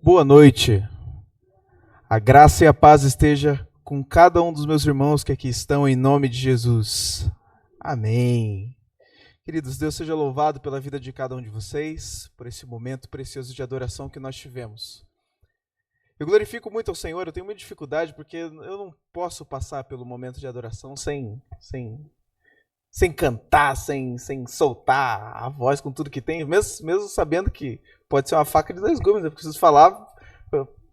Boa noite. A graça e a paz esteja com cada um dos meus irmãos que aqui estão, em nome de Jesus. Amém. Queridos, Deus seja louvado pela vida de cada um de vocês, por esse momento precioso de adoração que nós tivemos. Eu glorifico muito ao Senhor, eu tenho muita dificuldade porque eu não posso passar pelo momento de adoração sem cantar, sem soltar a voz com tudo que tem, mesmo sabendo que pode ser uma faca de dois gumes, eu preciso falar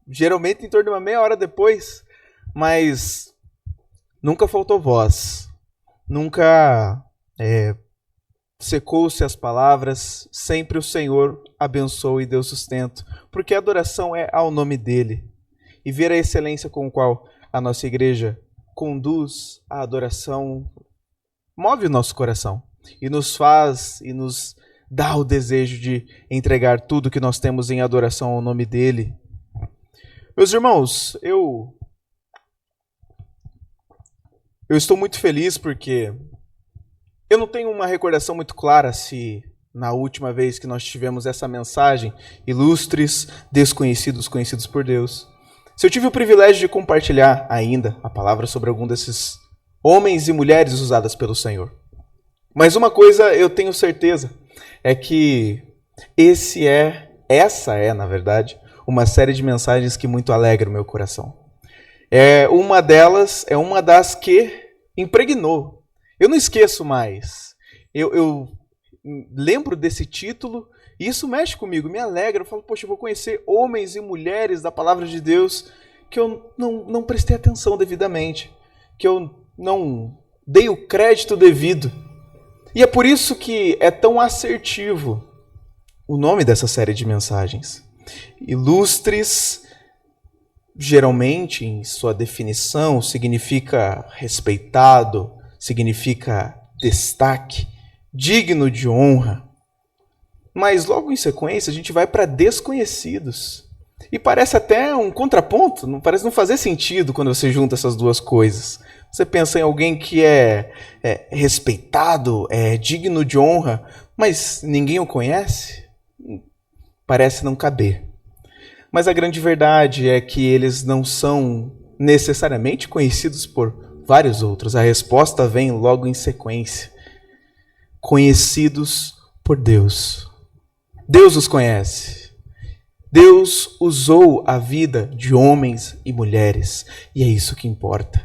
geralmente em torno de uma meia hora depois, mas nunca faltou voz, nunca secou-se as palavras, sempre o Senhor abençoa e deu sustento, porque a adoração é ao nome dEle, e ver a excelência com a qual a nossa igreja conduz a adoração move o nosso coração e nos faz e nos dá o desejo de entregar tudo que nós temos em adoração ao nome dEle. Meus irmãos, eu estou muito feliz porque eu não tenho uma recordação muito clara se na última vez que nós tivemos essa mensagem, ilustres, desconhecidos, conhecidos por Deus, se eu tive o privilégio de compartilhar ainda a palavra sobre algum desses homens e mulheres usadas pelo Senhor. Mas uma coisa eu tenho certeza, é que essa é, na verdade, uma série de mensagens que muito alegra o meu coração. Uma delas é uma das que impregnou. Eu não esqueço mais. Eu lembro desse título e isso mexe comigo, me alegra. Eu falo, poxa, eu vou conhecer homens e mulheres da palavra de Deus que eu não prestei atenção devidamente, que eu não dei o crédito devido. E é por isso que é tão assertivo o nome dessa série de mensagens. Ilustres, geralmente, em sua definição, significa respeitado, significa destaque, digno de honra. Mas logo em sequência a gente vai para desconhecidos. E parece até um contraponto, parece não fazer sentido quando você junta essas duas coisas. Você pensa em alguém que é respeitado, é digno de honra, mas ninguém o conhece? Parece não caber. Mas a grande verdade é que eles não são necessariamente conhecidos por vários outros. A resposta vem logo em sequência. Conhecidos por Deus. Deus os conhece. Deus usou a vida de homens e mulheres, e é isso que importa.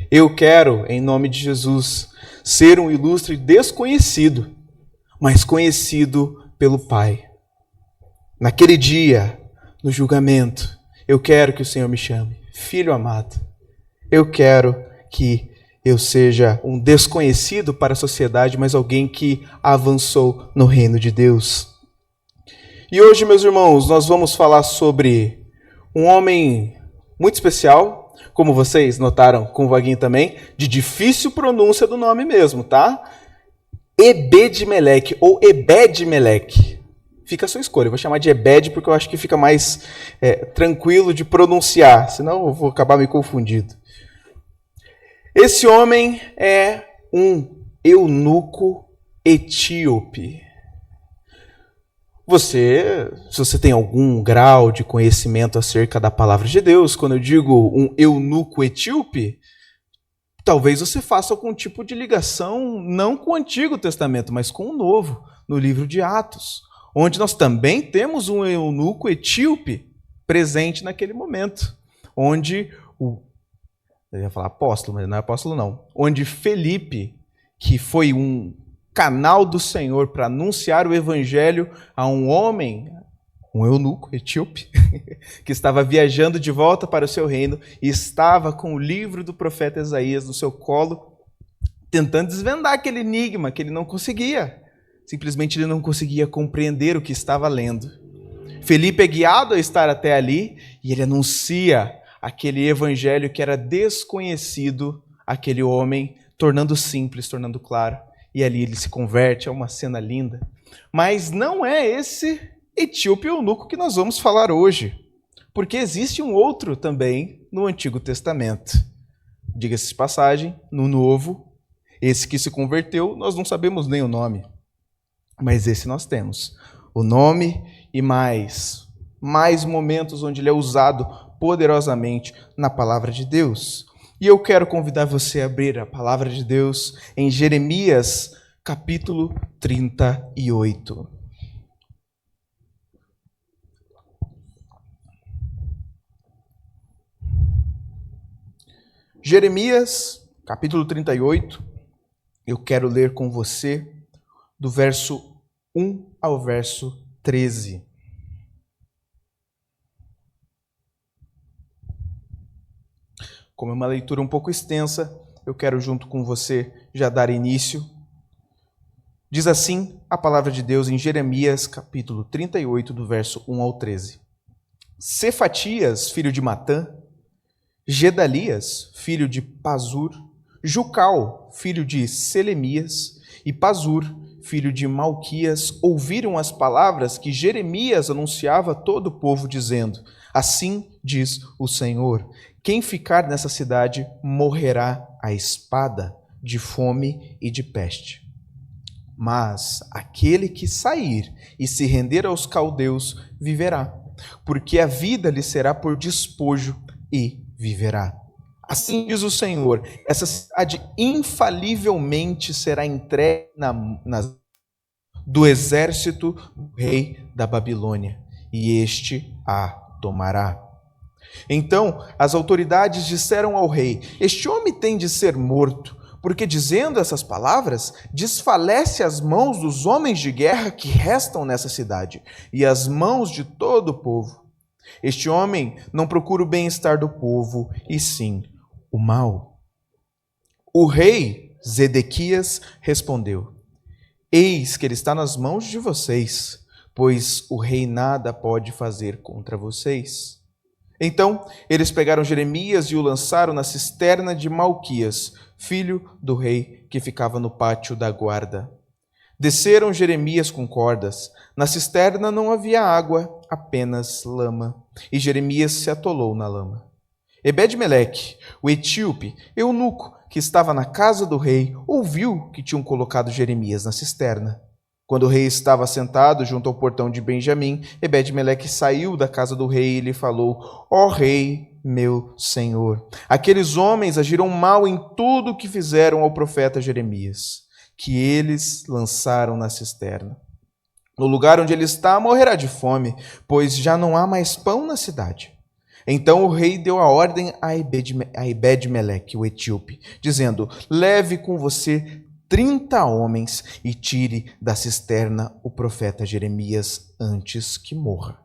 Eu quero, em nome de Jesus, ser um ilustre desconhecido, mas conhecido pelo Pai. Naquele dia, no julgamento, eu quero que o Senhor me chame filho amado. Eu quero que eu seja um desconhecido para a sociedade, mas alguém que avançou no reino de Deus. E hoje, meus irmãos, nós vamos falar sobre um homem muito especial, como vocês notaram com o Vaguinho também, de difícil pronúncia do nome mesmo, tá? Ebed-Meleque ou Ebed-Meleque. Fica a sua escolha, eu vou chamar de Ebed porque eu acho que fica mais tranquilo de pronunciar, senão eu vou acabar me confundindo. Esse homem é um eunuco etíope. Se você tem algum grau de conhecimento acerca da palavra de Deus, quando eu digo um eunuco etíope, talvez você faça algum tipo de ligação, não com o Antigo Testamento, mas com o Novo, no livro de Atos, onde nós também temos um eunuco etíope presente naquele momento, onde eu ia falar apóstolo, mas não é apóstolo não, onde Felipe, que foi um canal do Senhor para anunciar o evangelho a um homem, um eunuco etíope, que estava viajando de volta para o seu reino e estava com o livro do profeta Isaías no seu colo, tentando desvendar aquele enigma que ele não conseguia. Simplesmente ele não conseguia compreender o que estava lendo. Felipe é guiado a estar até ali e ele anuncia aquele evangelho que era desconhecido àquele homem, tornando simples, tornando claro. E ali ele se converte, é uma cena linda. Mas não é esse etíope eunuco que nós vamos falar hoje. Porque existe um outro também no Antigo Testamento. Diga-se de passagem, no Novo, esse que se converteu, nós não sabemos nem o nome. Mas esse nós temos. O nome e mais mais momentos onde ele é usado poderosamente na palavra de Deus. E eu quero convidar você a abrir a palavra de Deus em Jeremias, capítulo 38. Jeremias, capítulo 38, eu quero ler com você do verso 1 ao verso 13. Como é uma leitura um pouco extensa, eu quero junto com você já dar início. Diz assim a palavra de Deus em Jeremias, capítulo 38, do verso 1 ao 13. Cefatias, filho de Matã, Gedalias, filho de Pazur, Jucal, filho de Selemias, e Pazur, filho de Malquias, ouviram as palavras que Jeremias anunciava a todo o povo, dizendo: assim diz o Senhor, quem ficar nessa cidade morrerá à espada, de fome e de peste. Mas aquele que sair e se render aos caldeus viverá, porque a vida lhe será por despojo e viverá. Assim diz o Senhor, essa cidade infalivelmente será entregue nas do exército do rei da Babilônia, e este a tomará. Então as autoridades disseram ao rei: este homem tem de ser morto, porque dizendo essas palavras, desfalece as mãos dos homens de guerra que restam nessa cidade, e as mãos de todo o povo. Este homem não procura o bem-estar do povo, e sim o mal. O rei Zedequias respondeu: eis que ele está nas mãos de vocês, pois o rei nada pode fazer contra vocês. Então eles pegaram Jeremias e o lançaram na cisterna de Malquias, filho do rei, que ficava no pátio da guarda. Desceram Jeremias com cordas. Na cisterna não havia água, apenas lama, e Jeremias se atolou na lama. Ebed-Meleque, o etíope, eunuco, que estava na casa do rei, ouviu que tinham colocado Jeremias na cisterna. Quando o rei estava sentado junto ao portão de Benjamim, Ebed-Meleque saiu da casa do rei e lhe falou: ó rei, meu senhor, aqueles homens agiram mal em tudo o que fizeram ao profeta Jeremias, que eles lançaram na cisterna. No lugar onde ele está, morrerá de fome, pois já não há mais pão na cidade. Então o rei deu a ordem a Ebed-Meleque, o etíope, dizendo: leve com você 30 homens e tire da cisterna o profeta Jeremias antes que morra.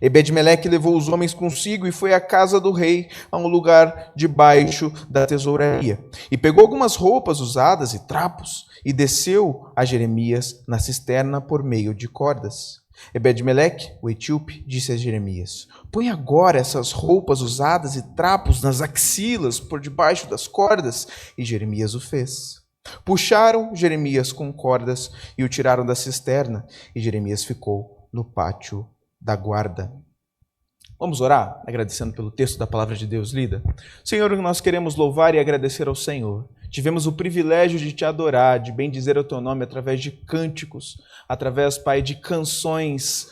Ebed-Meleque levou os homens consigo e foi à casa do rei, a um lugar debaixo da tesouraria. E pegou algumas roupas usadas e trapos e desceu a Jeremias na cisterna por meio de cordas. Ebed-Meleque, o etíope, disse a Jeremias: põe agora essas roupas usadas e trapos nas axilas por debaixo das cordas. E Jeremias o fez. Puxaram Jeremias com cordas e o tiraram da cisterna, e Jeremias ficou no pátio da guarda. Vamos orar, agradecendo pelo texto da palavra de Deus lida? Senhor, nós queremos louvar e agradecer ao Senhor. Tivemos o privilégio de te adorar, de bendizer o teu nome através de cânticos, através, Pai, de canções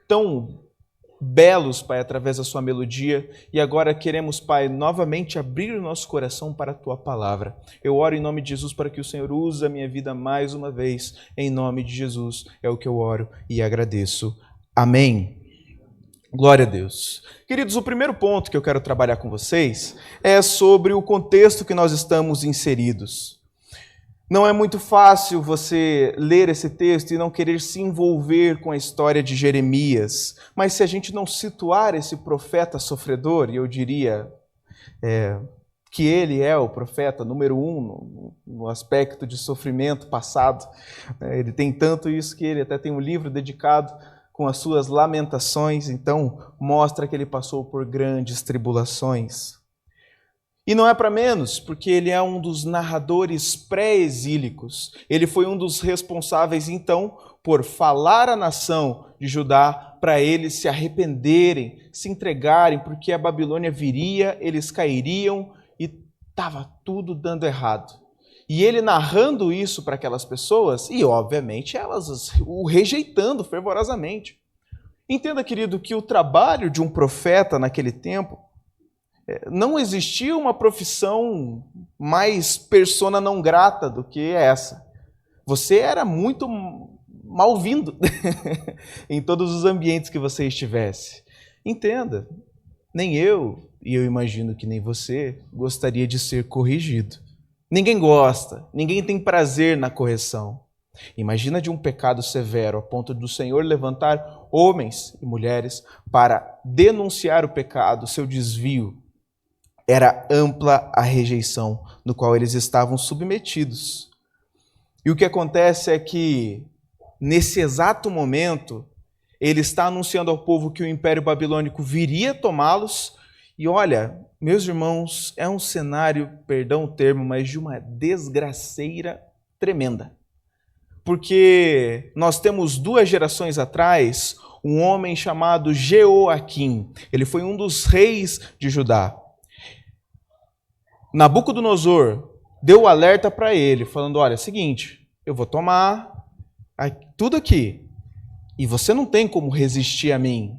tão belos, Pai, através da sua melodia, e agora queremos, Pai, novamente abrir o nosso coração para a tua palavra. Eu oro em nome de Jesus para que o Senhor use a minha vida mais uma vez, em nome de Jesus, é o que eu oro e agradeço. Amém. Glória a Deus. Queridos, o primeiro ponto que eu quero trabalhar com vocês é sobre o contexto que nós estamos inseridos. Não é muito fácil você ler esse texto e não querer se envolver com a história de Jeremias, mas se a gente não situar esse profeta sofredor, e eu diria que ele é o profeta número 1 no aspecto de sofrimento passado, ele tem tanto isso que ele até tem um livro dedicado com as suas lamentações, então mostra que ele passou por grandes tribulações. E não é para menos, porque ele é um dos narradores pré-exílicos. Ele foi um dos responsáveis, então, por falar à nação de Judá para eles se arrependerem, se entregarem, porque a Babilônia viria, eles cairiam e estava tudo dando errado. E ele narrando isso para aquelas pessoas, e obviamente elas o rejeitando fervorosamente. Entenda, querido, que o trabalho de um profeta naquele tempo, não existia uma profissão mais persona não grata do que essa. Você era muito mal-vindo em todos os ambientes que você estivesse. Entenda, nem eu, e eu imagino que nem você, gostaria de ser corrigido. Ninguém gosta, ninguém tem prazer na correção. Imagina de um pecado severo, a ponto do Senhor levantar homens e mulheres para denunciar o pecado, o seu desvio. Era ampla a rejeição no qual eles estavam submetidos. E o que acontece é que, nesse exato momento, ele está anunciando ao povo que o Império Babilônico viria tomá-los. E olha, meus irmãos, é um cenário, perdão o termo, mas de uma desgraceira tremenda. Porque nós temos 2 gerações atrás um homem chamado Jeoaquim. Ele foi um dos reis de Judá. Nabucodonosor deu o alerta para ele, falando, olha, é o seguinte, eu vou tomar tudo aqui, e você não tem como resistir a mim.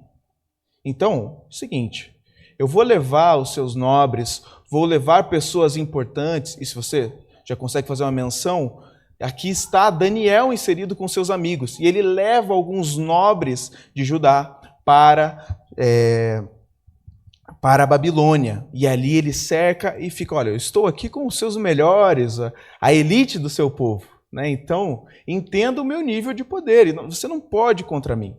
Então, é o seguinte, eu vou levar os seus nobres, vou levar pessoas importantes, e se você já consegue fazer uma menção, aqui está Daniel inserido com seus amigos, e ele leva alguns nobres de Judá para a Babilônia. E ali ele cerca e fica, olha, eu estou aqui com os seus melhores, a elite do seu povo. Né? Então, entenda o meu nível de poder, você não pode contra mim.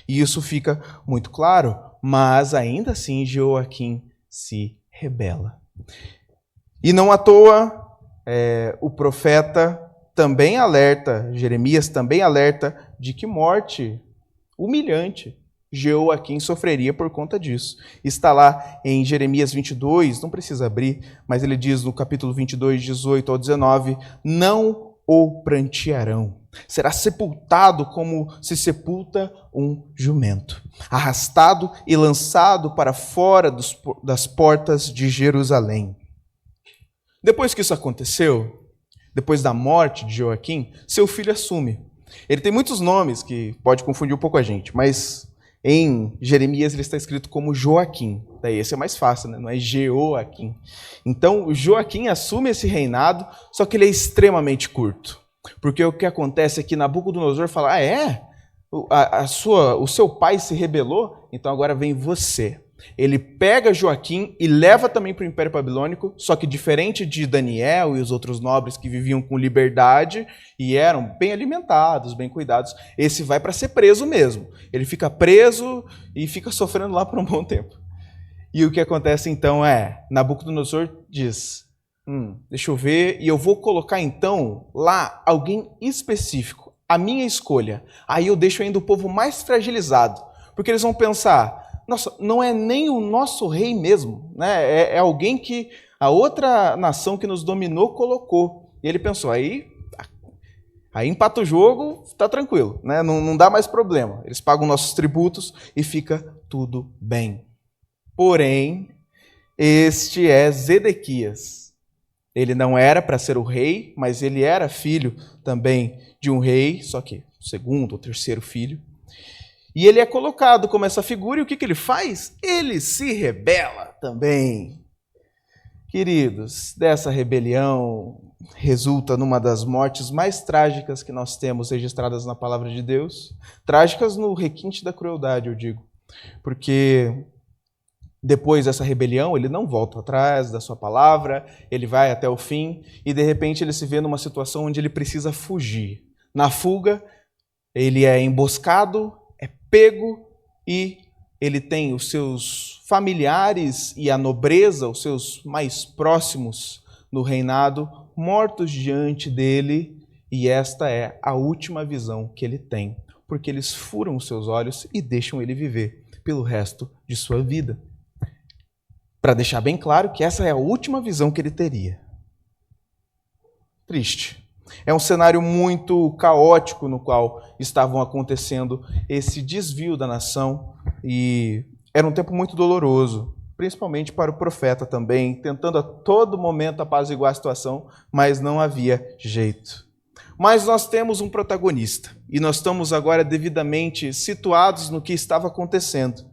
E isso fica muito claro, mas ainda assim Jeoaquim se rebela. E não à toa, o profeta também alerta, Jeremias também alerta, de que morte humilhante Jeoaquim sofreria por conta disso. Está lá em Jeremias 22, não precisa abrir, mas ele diz no capítulo 22, 18 ao 19, não o prantearão. Será sepultado como se sepulta um jumento, arrastado e lançado para fora das portas de Jerusalém. Depois que isso aconteceu, depois da morte de Jeoaquim, seu filho assume. Ele tem muitos nomes que pode confundir um pouco a gente, mas em Jeremias ele está escrito como Joaquim. Daí esse é mais fácil, né? Não é Jeoaquim. Então Joaquim assume esse reinado, só que ele é extremamente curto. Porque o que acontece é que Nabucodonosor fala, o seu pai se rebelou, então agora vem você. Ele pega Joaquim e leva também para o Império Babilônico, só que diferente de Daniel e os outros nobres que viviam com liberdade e eram bem alimentados, bem cuidados, esse vai para ser preso mesmo. Ele fica preso e fica sofrendo lá por um bom tempo. E o que acontece então Nabucodonosor diz, deixa eu ver, e eu vou colocar então lá alguém específico, a minha escolha. Aí eu deixo ainda o povo mais fragilizado, porque eles vão pensar, nossa, não é nem o nosso rei mesmo, né? É alguém que a outra nação que nos dominou colocou. E ele pensou, aí empata o jogo, está tranquilo, né? Não dá mais problema. Eles pagam nossos tributos e fica tudo bem. Porém, este é Zedequias. Ele não era para ser o rei, mas ele era filho também de um rei, só que o segundo ou terceiro filho. E ele é colocado como essa figura, e o que ele faz? Ele se rebela também. Queridos, dessa rebelião resulta numa das mortes mais trágicas que nós temos registradas na palavra de Deus. Trágicas no requinte da crueldade, eu digo. Porque depois dessa rebelião, ele não volta atrás da sua palavra, ele vai até o fim, e de repente ele se vê numa situação onde ele precisa fugir. Na fuga, ele é emboscado, é pego e ele tem os seus familiares e a nobreza, os seus mais próximos no reinado, mortos diante dele, e esta é a última visão que ele tem, porque eles furam os seus olhos e deixam ele viver pelo resto de sua vida. Para deixar bem claro que essa é a última visão que ele teria. Triste. É um cenário muito caótico no qual estavam acontecendo esse desvio da nação, e era um tempo muito doloroso, principalmente para o profeta também, tentando a todo momento apaziguar a situação, mas não havia jeito. Mas nós temos um protagonista e nós estamos agora devidamente situados no que estava acontecendo.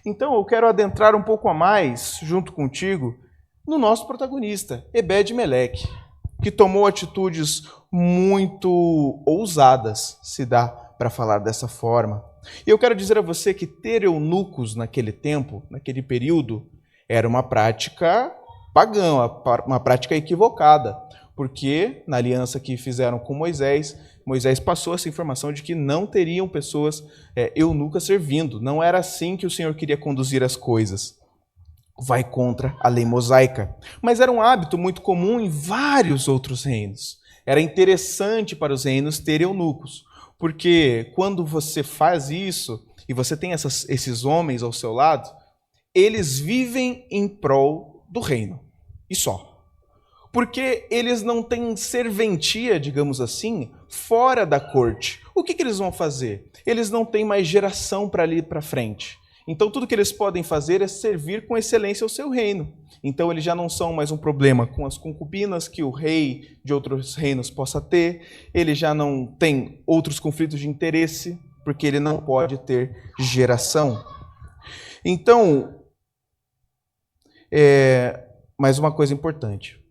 Então eu quero adentrar um pouco a mais, junto contigo, no nosso protagonista, Ebed-Meleque, que tomou atitudes muito ousadas, se dá para falar dessa forma. E eu quero dizer a você que ter eunucos naquele tempo, naquele período, era uma prática pagã, uma prática equivocada. Porque na aliança que fizeram com Moisés, Moisés passou essa informação de que não teriam pessoas eunucas servindo. Não era assim que o Senhor queria conduzir as coisas. Vai contra a lei mosaica. Mas era um hábito muito comum em vários outros reinos. Era interessante para os reinos ter eunucos. Porque quando você faz isso, e você tem esses homens ao seu lado, eles vivem em prol do reino. E só. Porque eles não têm serventia, digamos assim, fora da corte. O que eles vão fazer? Eles não têm mais geração para ali para frente. Então tudo que eles podem fazer é servir com excelência ao seu reino. Então eles já não são mais um problema com as concubinas que o rei de outros reinos possa ter. Ele já não tem outros conflitos de interesse, porque ele não pode ter geração. Então, mais uma coisa importante.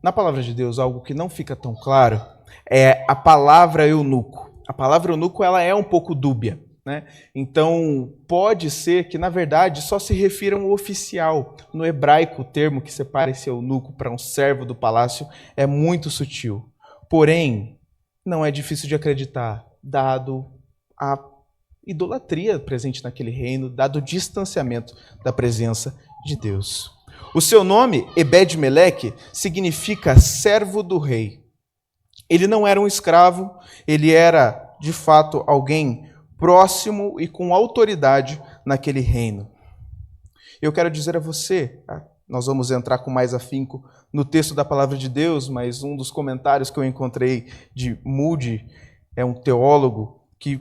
Na palavra de Deus, algo que não fica tão claro é a palavra eunuco. A palavra eunuco ela é um pouco dúbia, né? Então, pode ser que, na verdade, só se refira a um oficial. No hebraico, o termo que separa esse eunuco para um servo do palácio é muito sutil. Porém, não é difícil de acreditar, dado a idolatria presente naquele reino, dado o distanciamento da presença de Deus. O seu nome, Ebed-Meleque, significa servo do rei. Ele não era um escravo, ele era, de fato, alguém próximo e com autoridade naquele reino. Eu quero dizer a você, nós vamos entrar com mais afinco no texto da palavra de Deus, mas um dos comentários que eu encontrei de Moody, é um teólogo que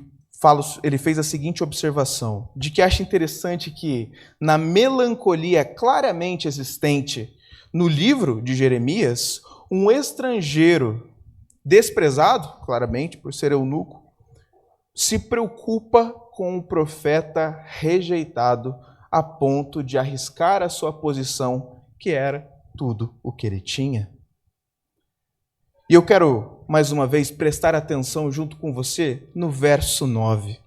ele fez a seguinte observação, de que acha interessante que na melancolia claramente existente no livro de Jeremias, um estrangeiro desprezado, claramente, por ser eunuco, se preocupa com o profeta rejeitado a ponto de arriscar a sua posição, que era tudo o que ele tinha. E eu quero, mais uma vez, prestar atenção junto com você no verso 9.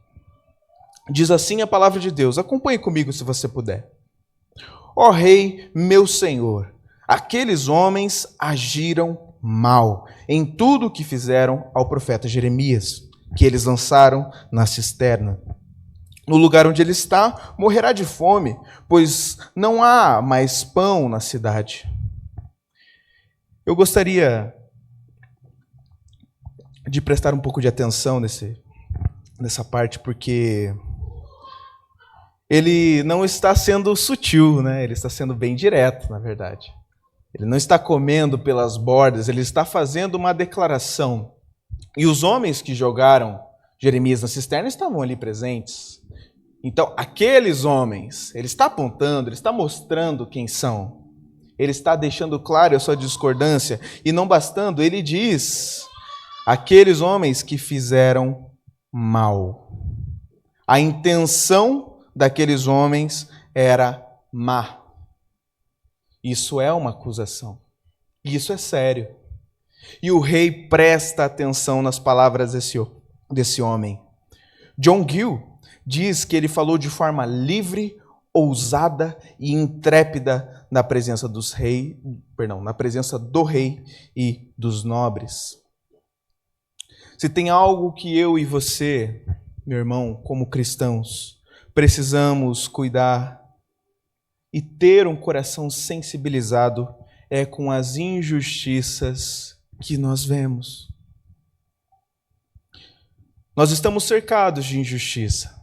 Diz assim a palavra de Deus, acompanhe comigo se você puder. Ó rei, meu senhor, aqueles homens agiram mal em tudo o que fizeram ao profeta Jeremias, que eles lançaram na cisterna. No lugar onde ele está, morrerá de fome, pois não há mais pão na cidade. Eu gostaria de prestar um pouco de atenção nessa parte, porque ele não está sendo sutil, né? Ele está sendo bem direto, na verdade. Ele não está comendo pelas bordas, ele está fazendo uma declaração. E os homens que jogaram Jeremias na cisterna estavam ali presentes. Então, aqueles homens, ele está apontando, ele está mostrando quem são. Ele está deixando claro a sua discordância. E não bastando, ele diz: aqueles homens que fizeram mal. A intenção daqueles homens era má. Isso é uma acusação. Isso é sério. E o rei presta atenção nas palavras desse homem. John Gill diz que ele falou de forma livre, ousada e intrépida na presença na presença do rei e dos nobres. Se tem algo que eu e você, meu irmão, como cristãos, precisamos cuidar e ter um coração sensibilizado, é com as injustiças que nós vemos. Nós estamos cercados de injustiça.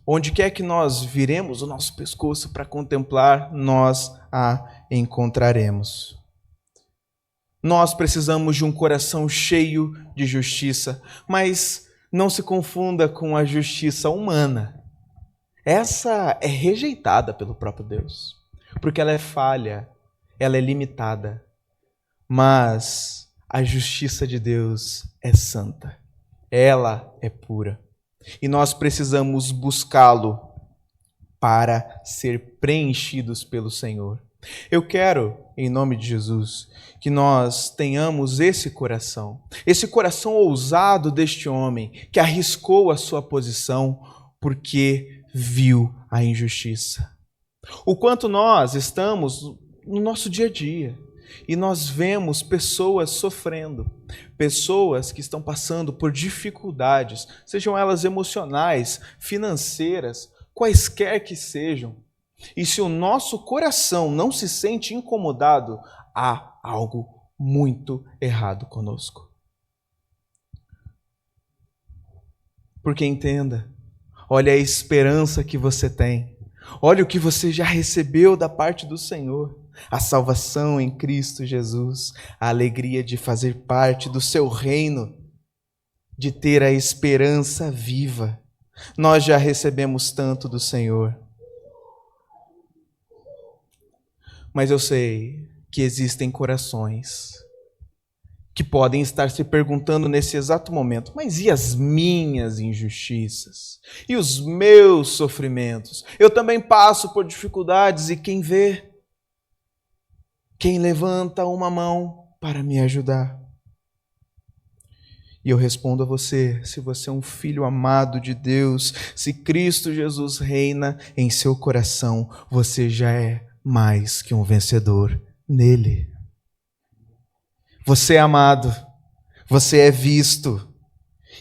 Onde quer que nós viremos o nosso pescoço para contemplar, nós a encontraremos. Nós precisamos de um coração cheio de justiça, mas não se confunda com a justiça humana. Essa é rejeitada pelo próprio Deus, porque ela é falha, ela é limitada. Mas A justiça de Deus é santa. Ela é pura. E nós precisamos buscá-lo para ser preenchidos pelo Senhor. Eu quero, em nome de Jesus, que nós tenhamos esse coração ousado deste homem que arriscou a sua posição porque viu a injustiça. O quanto nós estamos no nosso dia a dia e nós vemos pessoas sofrendo, pessoas que estão passando por dificuldades, sejam elas emocionais, financeiras, quaisquer que sejam. E se o nosso coração não se sente incomodado, há algo muito errado conosco. Porque entenda, olha a esperança que você tem. Olha o que você já recebeu da parte do Senhor. A salvação em Cristo Jesus. A alegria de fazer parte do seu reino. De ter a esperança viva. Nós já recebemos tanto do Senhor. Mas eu sei que existem corações que podem estar se perguntando nesse exato momento, mas e as minhas injustiças? E os meus sofrimentos? Eu também passo por dificuldades e quem vê? Quem levanta uma mão para me ajudar? E eu respondo a você, se você é um filho amado de Deus, se Cristo Jesus reina em seu coração, você já é mais que um vencedor nele. Você é amado, você é visto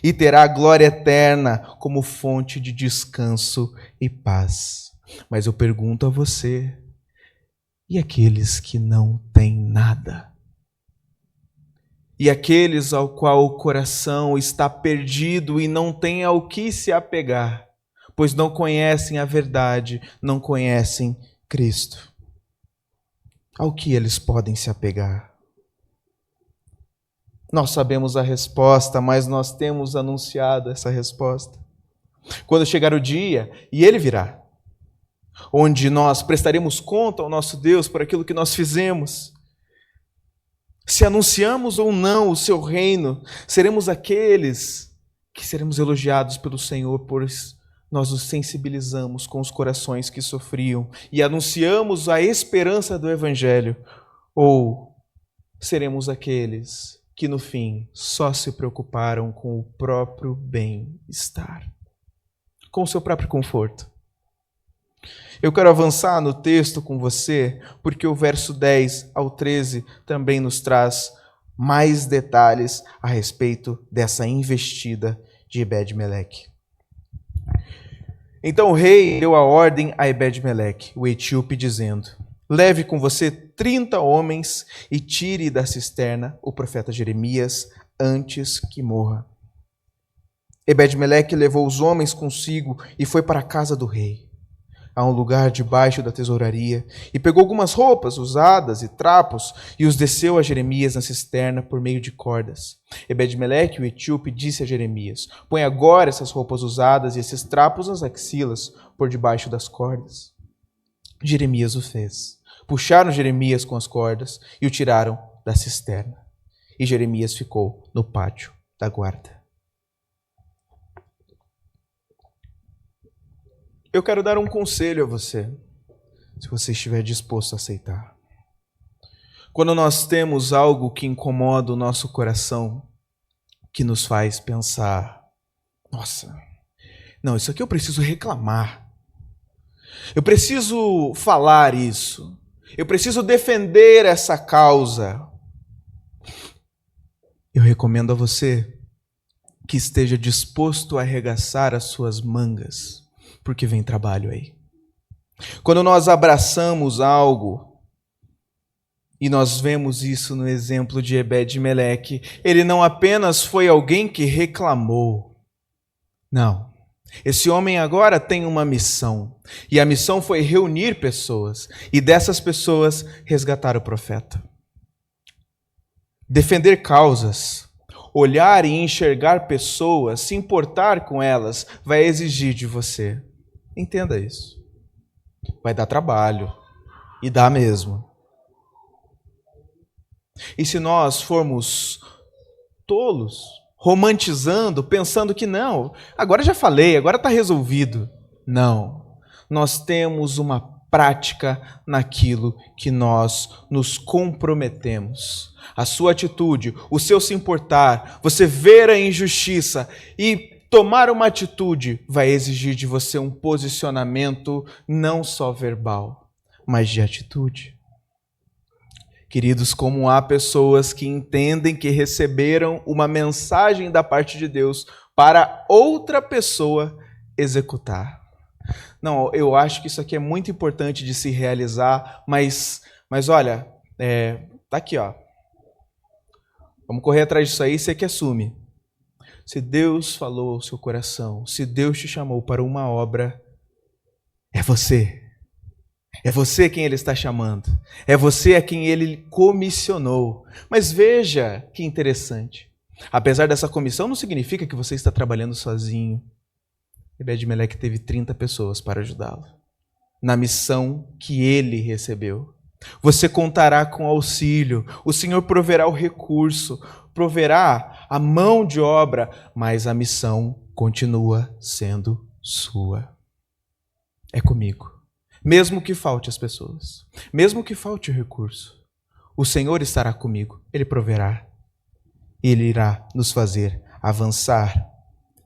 e terá a glória eterna como fonte de descanso e paz. Mas eu pergunto a você, e aqueles que não têm nada? E aqueles ao qual o coração está perdido e não tem ao que se apegar, pois não conhecem a verdade, não conhecem Cristo. Ao que eles podem se apegar? Nós sabemos a resposta, mas nós temos anunciado essa resposta. Quando chegar o dia, e ele virá, onde nós prestaremos conta ao nosso Deus por aquilo que nós fizemos, se anunciamos ou não o seu reino, seremos aqueles que seremos elogiados pelo Senhor, pois nós nos sensibilizamos com os corações que sofriam e anunciamos a esperança do Evangelho, ou seremos aqueles que no fim só se preocuparam com o próprio bem-estar, com o seu próprio conforto. Eu quero avançar no texto com você, porque o verso 10 ao 13 também nos traz mais detalhes a respeito dessa investida de Ebed-Meleque. Então o rei deu a ordem a Ebed-Meleque, o etíope, dizendo: leve com você 30 homens e tire da cisterna o profeta Jeremias antes que morra. Ebed-Meleque levou os homens consigo e foi para a casa do rei, a um lugar debaixo da tesouraria, e pegou algumas roupas usadas e trapos e os desceu a Jeremias na cisterna por meio de cordas. Ebed-Meleque, o etíope, disse a Jeremias: põe agora essas roupas usadas e esses trapos nas axilas por debaixo das cordas. Jeremias o fez. Puxaram Jeremias com as cordas e o tiraram da cisterna. E Jeremias ficou no pátio da guarda. Eu quero dar um conselho a você, se você estiver disposto a aceitar. Quando nós temos algo que incomoda o nosso coração, que nos faz pensar: nossa, não, isso aqui eu preciso reclamar. Eu preciso falar isso. Eu preciso defender essa causa. Eu recomendo a você que esteja disposto a arregaçar as suas mangas, porque vem trabalho aí. Quando nós abraçamos algo, e nós vemos isso no exemplo de Ebed-Meleque, ele não apenas foi alguém que reclamou. Não. Esse homem agora tem uma missão, e a missão foi reunir pessoas, e dessas pessoas resgatar o profeta. Defender causas, olhar e enxergar pessoas, se importar com elas, vai exigir de você. Entenda isso. Vai dar trabalho, e dá mesmo. E se nós formos tolos, romantizando, pensando que não, agora já falei, agora está resolvido. Não. Nós temos uma prática naquilo que nós nos comprometemos. A sua atitude, o seu se importar, você ver a injustiça e tomar uma atitude vai exigir de você um posicionamento não só verbal, mas de atitude. Queridos, como há pessoas que entendem que receberam uma mensagem da parte de Deus para outra pessoa executar. Não, eu acho que isso aqui é muito importante de se realizar, mas olha, tá aqui, ó. Vamos correr atrás disso aí, você que assume. Se Deus falou ao seu coração, se Deus te chamou para uma obra, é você. É você quem Ele está chamando. É você a quem Ele comissionou. Mas veja que interessante. Apesar dessa comissão, não significa que você está trabalhando sozinho. Ebed-Meleque teve 30 pessoas para ajudá-lo na missão que ele recebeu. Você contará com auxílio. O Senhor proverá o recurso, proverá a mão de obra, mas a missão continua sendo sua. É comigo. Mesmo que falte as pessoas, mesmo que falte o recurso, o Senhor estará comigo, Ele proverá, Ele irá nos fazer avançar.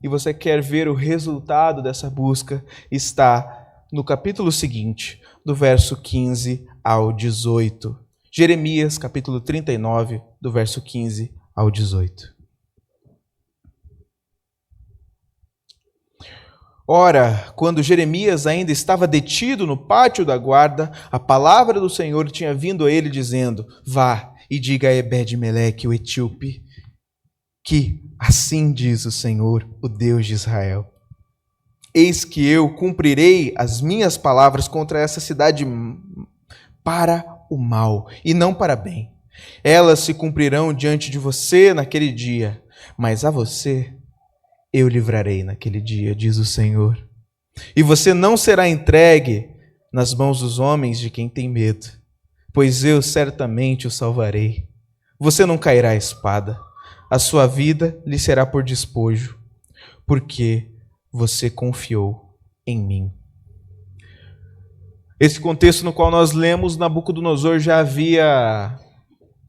E você quer ver o resultado dessa busca? Está no capítulo seguinte, do verso 15 ao 18. Jeremias, capítulo 39, do verso 15 ao 18. Ora, quando Jeremias ainda estava detido no pátio da guarda, a palavra do Senhor tinha vindo a ele dizendo: vá e diga a Ebed-Meleque, o etíope, que assim diz o Senhor, o Deus de Israel: eis que eu cumprirei as minhas palavras contra essa cidade para o mal e não para bem. Elas se cumprirão diante de você naquele dia, mas a você eu livrarei naquele dia, diz o Senhor. E você não será entregue nas mãos dos homens de quem tem medo, pois eu certamente o salvarei. Você não cairá à espada, a sua vida lhe será por despojo, porque você confiou em mim. Esse contexto no qual nós lemos, Nabucodonosor já havia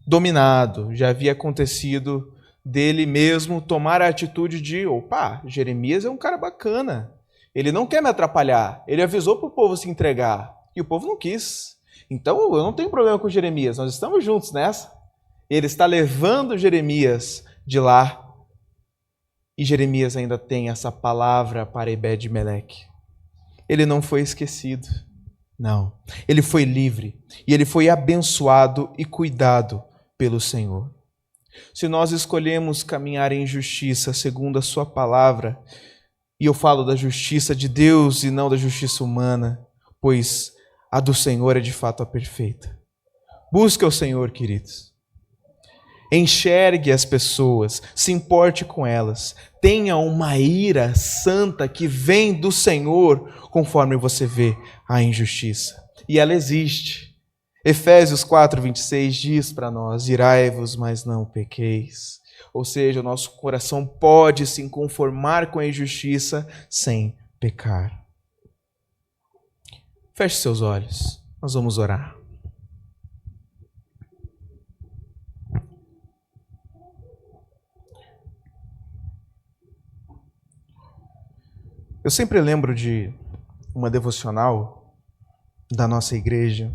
dominado, já havia acontecido dele mesmo tomar a atitude de, opa, Jeremias é um cara bacana, ele não quer me atrapalhar, ele avisou para o povo se entregar, e o povo não quis. Então eu não tenho problema com Jeremias, nós estamos juntos nessa. Ele está levando Jeremias de lá, e Jeremias ainda tem essa palavra para Ebed-Meleque. Ele não foi esquecido, não. Ele foi livre, e ele foi abençoado e cuidado pelo Senhor. Se nós escolhemos caminhar em justiça segundo a sua palavra, e eu falo da justiça de Deus e não da justiça humana, pois a do Senhor é de fato a perfeita. Busque o Senhor, queridos. Enxergue as pessoas, se importe com elas. Tenha uma ira santa que vem do Senhor conforme você vê a injustiça. E ela existe. Efésios 4:26 diz para nós: irai-vos, mas não pequeis. Ou seja, o nosso coração pode se conformar com a injustiça sem pecar. Feche seus olhos, nós vamos orar. Eu sempre lembro de uma devocional da nossa igreja,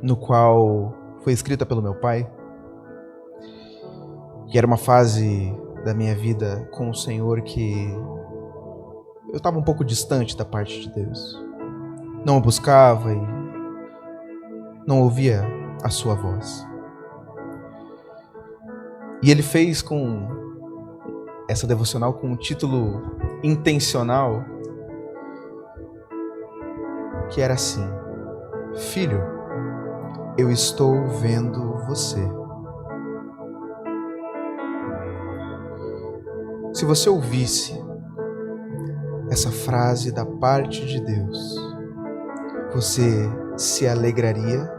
no qual foi escrita pelo meu pai, que era uma fase da minha vida com o Senhor que eu estava um pouco distante da parte de Deus. Não o buscava e não ouvia a sua voz. E ele fez com essa devocional com um título intencional, que era assim: filho, eu estou vendo você. Se você ouvisse essa frase da parte de Deus, você se alegraria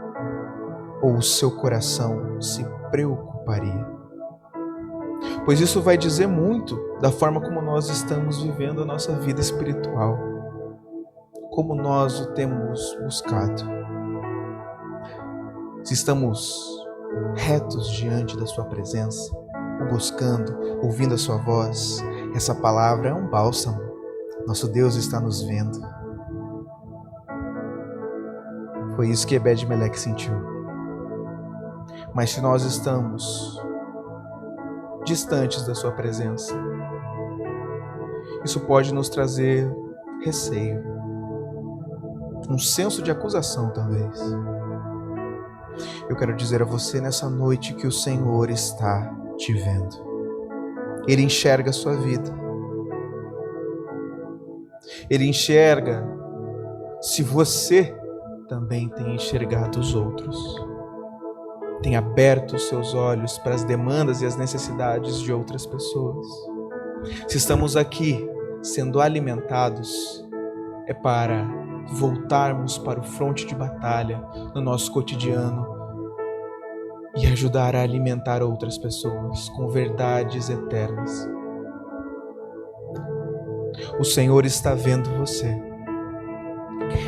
ou o seu coração se preocuparia? Pois isso vai dizer muito da forma como nós estamos vivendo a nossa vida espiritual, como nós o temos buscado. Se estamos retos diante da sua presença, o buscando, ouvindo a sua voz, essa palavra é um bálsamo. Nosso Deus está nos vendo. Foi isso que Ebed-Meleque sentiu. Mas se nós estamos distantes da sua presença, isso pode nos trazer receio, um senso de acusação talvez. Eu quero dizer a você nessa noite que o Senhor está te vendo. Ele enxerga a sua vida. Ele enxerga se você também tem enxergado os outros. Tem aberto os seus olhos para as demandas e as necessidades de outras pessoas. Se estamos aqui sendo alimentados, é para voltarmos para o fronte de batalha no nosso cotidiano e ajudar a alimentar outras pessoas com verdades eternas. O Senhor está vendo você.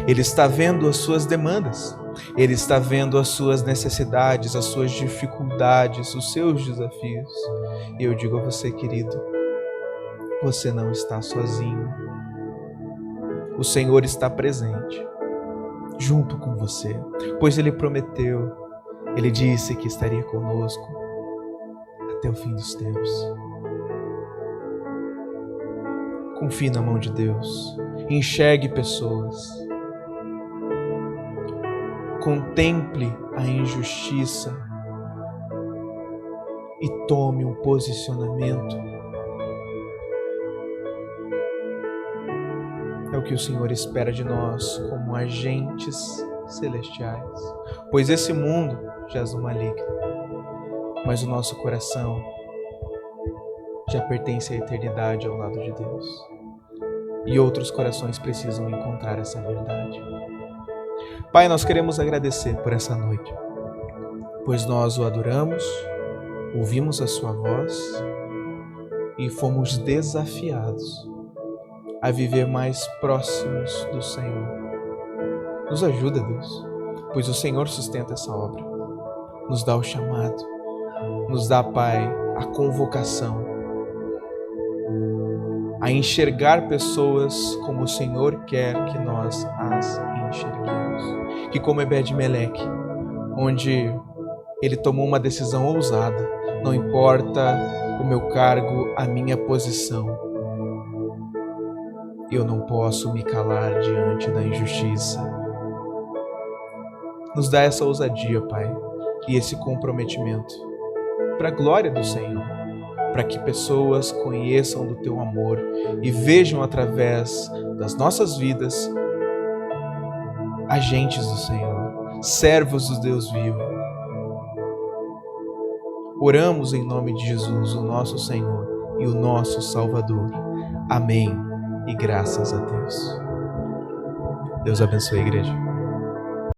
Ele está vendo as suas demandas. Ele está vendo as suas necessidades, as suas dificuldades, os seus desafios. E eu digo a você, querido, você não está sozinho. O Senhor está presente, junto com você, pois Ele prometeu, Ele disse que estaria conosco até o fim dos tempos. Confie na mão de Deus, enxergue pessoas, contemple a injustiça e tome um posicionamento. É o que o Senhor espera de nós como agentes celestiais, pois esse mundo jaz no maligno, mas o nosso coração já pertence à eternidade ao lado de Deus, e outros corações precisam encontrar essa verdade. Pai, nós queremos agradecer por essa noite, pois nós o adoramos, ouvimos a sua voz e fomos desafiados a viver mais próximos do Senhor. Nos ajuda, Deus, pois o Senhor sustenta essa obra, nos dá o chamado, nos dá, Pai, a convocação a enxergar pessoas como o Senhor quer que nós as enxerguemos. Que como Ebed-Meleque, onde ele tomou uma decisão ousada, não importa o meu cargo, a minha posição, eu não posso me calar diante da injustiça. Nos dá essa ousadia, Pai, e esse comprometimento, para a glória do Senhor, para que pessoas conheçam do Teu amor e vejam através das nossas vidas agentes do Senhor, servos do Deus vivo. Oramos em nome de Jesus, o nosso Senhor e o nosso Salvador. Amém. E graças a Deus. Deus abençoe a igreja.